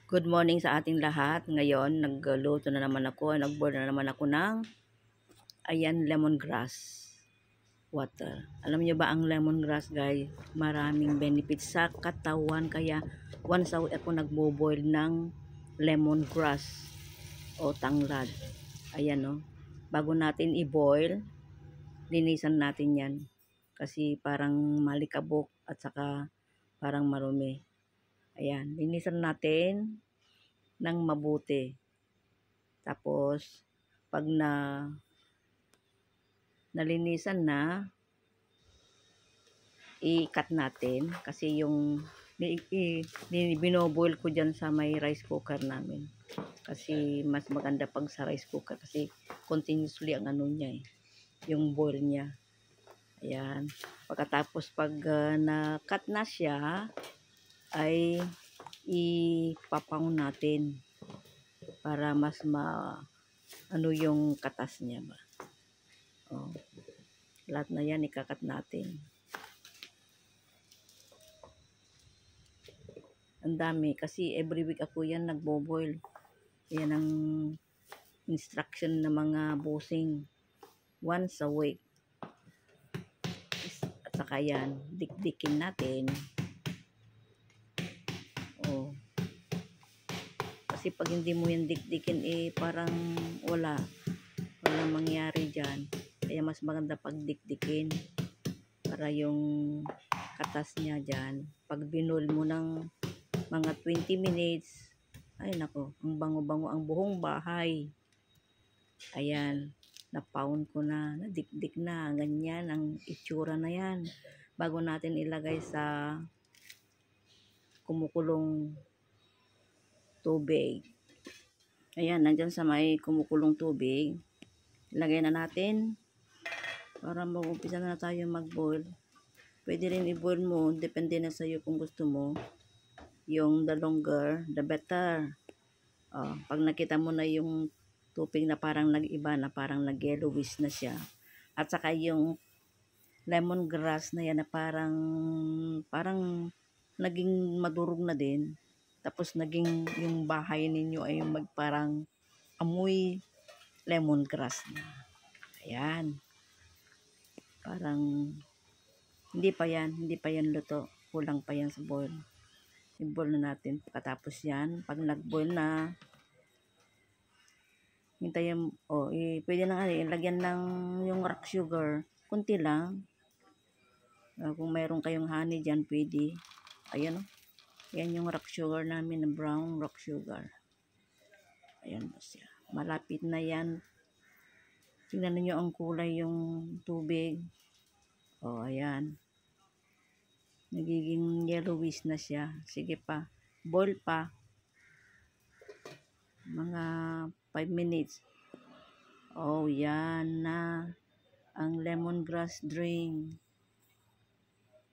Good morning sa ating lahat. Ngayon, nagluto na naman ako, nag-boil na naman ako ng lemongrass water. Alam niyo ba ang lemongrass, guys? Maraming benefits sa katawan, kaya once a week ako nagbo-boil ng lemongrass o tanglad. Ayan, no. Bago natin i-boil, linisan natin 'yan kasi parang malikabok at saka parang marumi. Ayan, linisan natin ng mabuti. Tapos, pag nalinisan na, i-cut natin kasi yung binoboil ko dyan sa may rice cooker namin. Kasi mas maganda pag sa rice cooker kasi continuously ang ano niya yung boil niya. Ayan. Pagkatapos pag na-cut na siya, ay ipapaw natin para mas ano yung katas niya ba. Oh. Lahat na yan ikakat natin. Ang dami kasi every week ako yan nagbo-boil. Yan ang instruction ng mga bossing. Once a week. At saka yan, dikdikin natin. Oh. Kasi pag hindi mo yan dikdikin, parang walang mangyari dyan. Kaya mas maganda pag dikdikin para yung katas niya dyan. Pag binul mo ng mga 20 minutes, ay nako, ang bango-bango ang buong bahay. Ayan, na-pound ko na, nadikdik na, ganyan ang itsura na yan. Bago natin ilagay sa kumukulong tubig. Ayan, nandyan sa may kumukulong tubig. Ilagay na natin para mag-umpisa na tayo mag-boil. Pwede rin i-boil mo, depende na sa'yo kung gusto mo. Yung the longer, the better. Pag nakita mo na yung tubig na parang nag-iba na, parang nag-yellowish na siya. At saka yung lemongrass na yan na parang naging madurog na din. Tapos naging yung bahay ninyo ay parang amoy lemongrass na. Ayan. Parang hindi pa yan luto. Kulang pa yan sa boil. I-boil na natin. Pagkatapos yan, pag nag-boil na, hintayin, pwede na ilagyan ng yung rock sugar. Kunti lang. Kung mayroon kayong honey dyan, pwede. Ayan o. Yan yung rock sugar namin, na brown rock sugar. Ayan po siya. Malapit na yan. Tingnan niyo ang kulay yung tubig. Ayan. Nagiging yellowish na siya. Sige pa. Boil pa. Mga 5 minutes. Yan na ang lemongrass drink.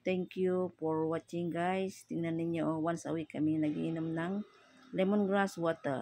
Thank you for watching, guys. Tingnan ninyo, once a week kami nagiinom ng lemongrass water.